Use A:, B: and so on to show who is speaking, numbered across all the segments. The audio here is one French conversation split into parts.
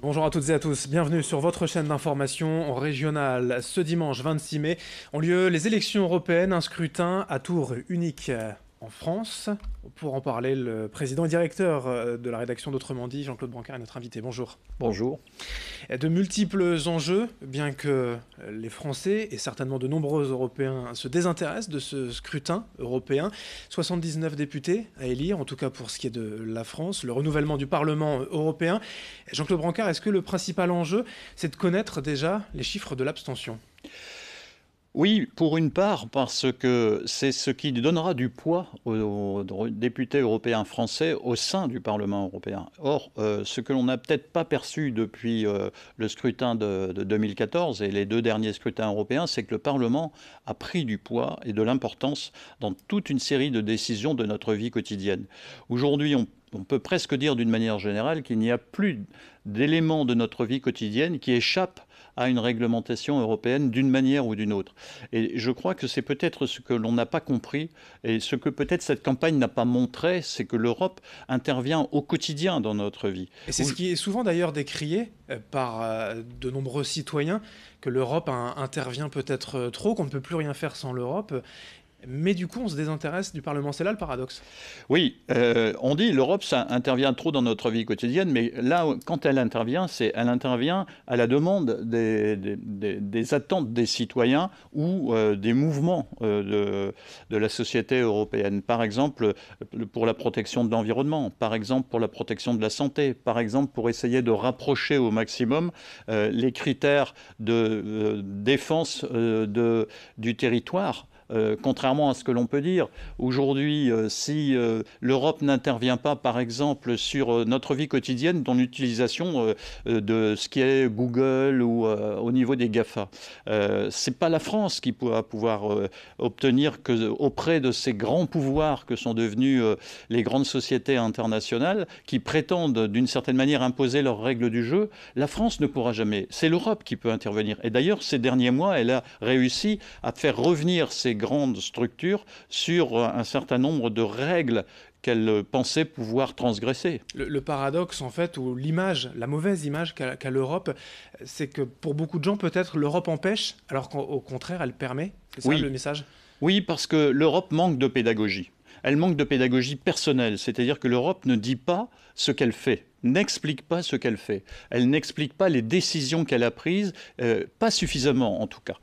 A: Bonjour à toutes et à tous, bienvenue sur votre chaîne d'information régionale. Ce dimanche 26 mai ont lieu les élections européennes, un scrutin à tour unique en France. Pour en parler, le président et directeur de la rédaction d'Autrement dit, Jean-Claude Brancard, est notre invité. Bonjour.
B: Bonjour.
A: De multiples enjeux, bien que les Français et certainement de nombreux Européens se désintéressent de ce scrutin européen. 79 députés à élire, en tout cas pour ce qui est de la France, le renouvellement du Parlement européen. Jean-Claude Brancard, est-ce que le principal enjeu, c'est de connaître déjà les chiffres de l'abstention ?
B: Oui, pour une part, parce que c'est ce qui donnera du poids aux députés européens français au sein du Parlement européen. Or, ce que l'on n'a peut-être pas perçu depuis le scrutin de 2014 et les deux derniers scrutins européens, c'est que le Parlement a pris du poids et de l'importance dans toute une série de décisions de notre vie quotidienne. Aujourd'hui, on peut presque dire d'une manière générale qu'il n'y a plus d'éléments de notre vie quotidienne qui échappent à une réglementation européenne d'une manière ou d'une autre. Et je crois que c'est peut-être ce que l'on n'a pas compris et ce que peut-être cette campagne n'a pas montré, c'est que l'Europe intervient au quotidien dans notre vie.
A: Et c'est ce qui est souvent d'ailleurs décrié par de nombreux citoyens, que l'Europe intervient peut-être trop, qu'on ne peut plus rien faire sans l'Europe. Mais du coup, on se désintéresse du Parlement. C'est là le paradoxe.
B: Oui, on dit l'Europe, ça intervient trop dans notre vie quotidienne, mais là, quand elle intervient, elle intervient à la demande des attentes des citoyens ou des mouvements de la société européenne. Par exemple, pour la protection de l'environnement, par exemple, pour la protection de la santé, par exemple, pour essayer de rapprocher au maximum les critères de défense du territoire. Contrairement à ce que l'on peut dire, aujourd'hui, si l'Europe n'intervient pas, par exemple, sur notre vie quotidienne, dans l'utilisation de ce qui est Google ou au niveau des GAFA, c'est pas la France qui pourra pouvoir obtenir que, auprès de ces grands pouvoirs que sont devenus les grandes sociétés internationales, qui prétendent d'une certaine manière imposer leurs règles du jeu, la France ne pourra jamais. C'est l'Europe qui peut intervenir. Et d'ailleurs, ces derniers mois, elle a réussi à faire revenir ces grandes structures sur un certain nombre de règles qu'elle pensait pouvoir transgresser.
A: Le paradoxe, en fait, ou l'image, la mauvaise image qu'a l'Europe, c'est que pour beaucoup de gens, peut-être, l'Europe empêche, alors qu'au contraire, elle permet. C'est ça le message ?
B: Oui, parce que l'Europe manque de pédagogie. Elle manque de pédagogie personnelle, c'est-à-dire que l'Europe ne dit pas ce qu'elle fait, n'explique pas ce qu'elle fait. Elle n'explique pas les décisions qu'elle a prises, pas suffisamment en tout cas.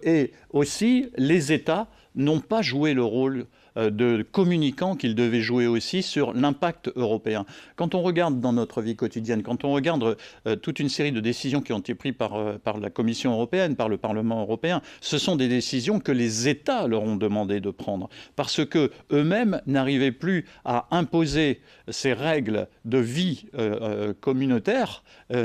B: Et aussi, les États n'ont pas joué le rôle de communicants qu'ils devaient jouer aussi sur l'impact européen. Quand on regarde dans notre vie quotidienne, quand on regarde toute une série de décisions qui ont été prises par la Commission européenne, par le Parlement européen, ce sont des décisions que les États leur ont demandé de prendre, parce que eux-mêmes n'arrivaient plus à imposer ces règles de vie communautaire,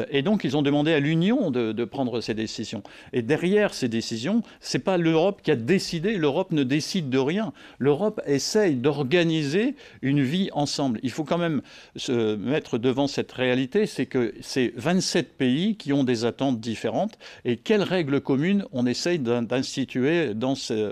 B: et donc ils ont demandé à l'Union de prendre ces décisions. Et derrière ces décisions, c'est pas l'Europe qui a décidé, l'Europe ne décide de rien. L'Europe essaye d'organiser une vie ensemble. Il faut quand même se mettre devant cette réalité, c'est que c'est 27 pays qui ont des attentes différentes, et quelles règles communes on essaye d'instituer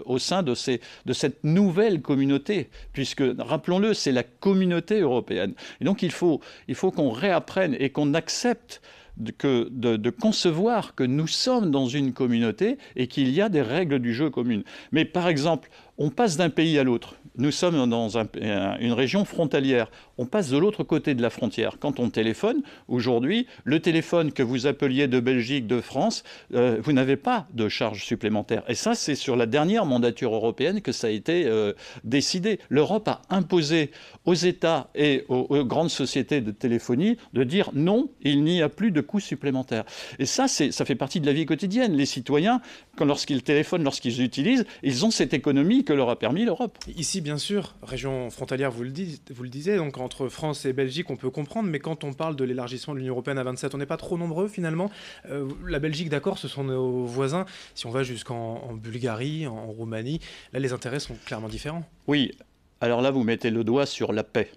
B: au sein de cette nouvelle communauté, puisque, rappelons-le, c'est la communauté européenne. Et donc il faut qu'on réapprenne et qu'on accepte de concevoir que nous sommes dans une communauté et qu'il y a des règles du jeu communes. Mais par exemple, on passe d'un pays à l'autre. Nous sommes dans une région frontalière. On passe de l'autre côté de la frontière. Quand on téléphone, aujourd'hui, le téléphone que vous appeliez de Belgique, de France, vous n'avez pas de charge supplémentaire. Et ça, c'est sur la dernière mandature européenne que ça a été décidé. L'Europe a imposé aux États et aux grandes sociétés de téléphonie de dire non, il n'y a plus de coûts supplémentaires. Et ça fait partie de la vie quotidienne. Les citoyens, lorsqu'ils téléphonent, lorsqu'ils utilisent, ils ont cette économie que leur a permis l'Europe.
A: Ici, bien sûr, région frontalière, vous le disiez, donc entre France et Belgique, on peut comprendre, mais quand on parle de l'élargissement de l'Union européenne à 27, on n'est pas trop nombreux finalement. La Belgique, d'accord, ce sont nos voisins. Si on va jusqu'en Bulgarie, en Roumanie, là, les intérêts sont clairement différents.
B: Oui, alors là, vous mettez le doigt sur la paix.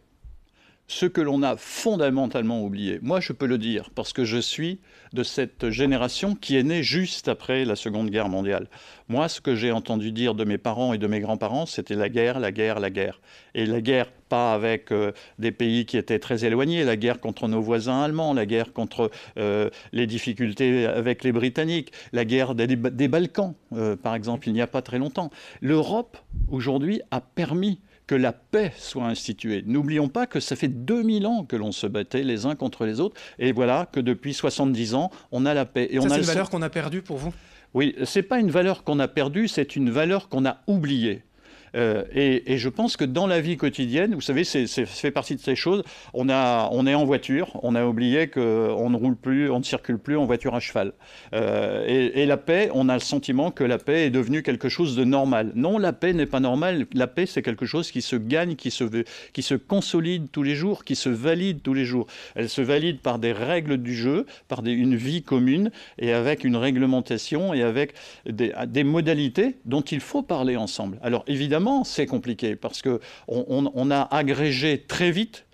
B: ce que l'on a fondamentalement oublié. Moi, je peux le dire, parce que je suis de cette génération qui est née juste après la Seconde Guerre mondiale. Moi, ce que j'ai entendu dire de mes parents et de mes grands-parents, c'était la guerre, la guerre, la guerre. Et la guerre, pas avec des pays qui étaient très éloignés, la guerre contre nos voisins allemands, la guerre contre les difficultés avec les Britanniques, la guerre des Balkans, par exemple, il n'y a pas très longtemps. L'Europe, aujourd'hui, a permis que la paix soit instituée. N'oublions pas que ça fait 2000 ans que l'on se battait les uns contre les autres, et voilà que depuis 70 ans, on a la paix. Et
A: ça, c'est une valeur qu'on a perdue pour vous?
B: Oui, ce n'est pas une valeur qu'on a perdue, c'est une valeur qu'on a oubliée. Et je pense que dans la vie quotidienne, vous savez, ça fait partie de ces choses. On est en voiture, on a oublié qu'on ne roule plus, on ne circule plus en voiture à cheval. Et la paix, on a le sentiment que la paix est devenue quelque chose de normal. Non, la paix n'est pas normale. La paix, c'est quelque chose qui se gagne, qui se consolide tous les jours, qui se valide tous les jours. Elle se valide par des règles du jeu, par une vie commune, et avec une réglementation, et avec des modalités dont il faut parler ensemble. Alors évidemment, c'est compliqué parce qu'on a agrégé très vite,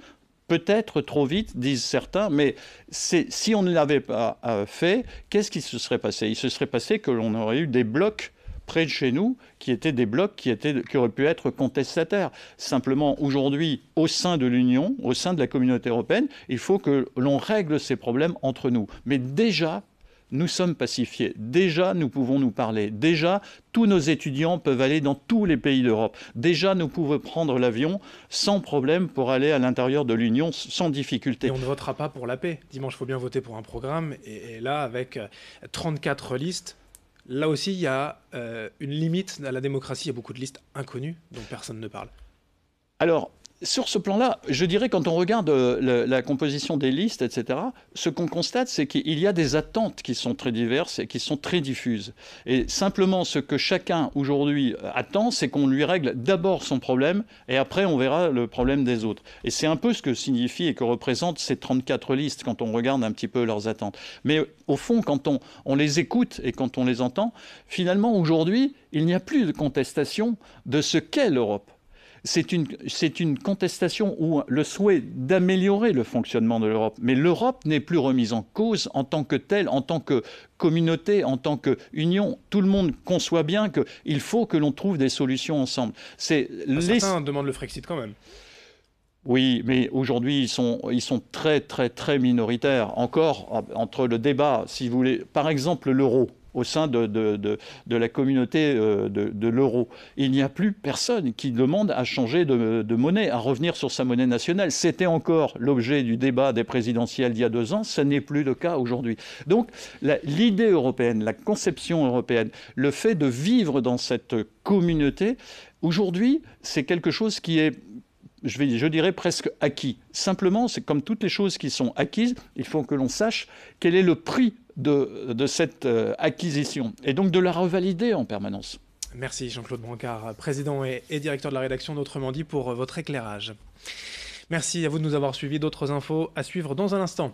B: peut-être trop vite, disent certains, mais si on ne l'avait pas fait, qu'est-ce qui se serait passé? Il se serait passé que l'on aurait eu des blocs près de chez nous qui étaient des blocs qui auraient pu être contestataires. Simplement, aujourd'hui, au sein de l'Union, au sein de la communauté européenne, il faut que l'on règle ces problèmes entre nous. Mais déjà, nous sommes pacifiés. Déjà, nous pouvons nous parler. Déjà, tous nos étudiants peuvent aller dans tous les pays d'Europe. Déjà, nous pouvons prendre l'avion sans problème pour aller à l'intérieur de l'Union sans difficulté.
A: Et on ne votera pas pour la paix. Dimanche, il faut bien voter pour un programme. Et là, avec 34 listes, là aussi, il y a une limite à la démocratie. Il y a beaucoup de listes inconnues dont personne ne parle.
B: Alors, sur ce plan-là, je dirais, quand on regarde la composition des listes, etc., ce qu'on constate, c'est qu'il y a des attentes qui sont très diverses et qui sont très diffuses. Et simplement, ce que chacun, aujourd'hui, attend, c'est qu'on lui règle d'abord son problème, et après, on verra le problème des autres. Et c'est un peu ce que signifie et que représentent ces 34 listes, quand on regarde un petit peu leurs attentes. Mais au fond, quand on les écoute et quand on les entend, finalement, aujourd'hui, il n'y a plus de contestation de ce qu'est l'Europe. C'est une contestation ou le souhait d'améliorer le fonctionnement de l'Europe. Mais l'Europe n'est plus remise en cause en tant que telle, en tant que communauté, en tant qu'union. Tout le monde conçoit bien qu'il faut que l'on trouve des solutions ensemble.
A: Certains demandent le Frexit quand même.
B: Oui, mais aujourd'hui, ils sont très, très, très minoritaires. Encore, entre le débat, si vous voulez, par exemple, l'euro. Au sein de la communauté de l'euro. Il n'y a plus personne qui demande à changer de monnaie, à revenir sur sa monnaie nationale. C'était encore l'objet du débat des présidentielles d'il y a 2 ans, ce n'est plus le cas aujourd'hui. Donc l'idée européenne, la conception européenne, le fait de vivre dans cette communauté, aujourd'hui, c'est quelque chose qui est, je dirais, presque acquis. Simplement, c'est comme toutes les choses qui sont acquises, il faut que l'on sache quel est le prix de cette acquisition, et donc de la revalider en permanence.
A: Merci Jean-Claude Brancard, président et directeur de la rédaction d'Autrement dit, pour votre éclairage. Merci à vous de nous avoir suivis. D'autres infos à suivre dans un instant.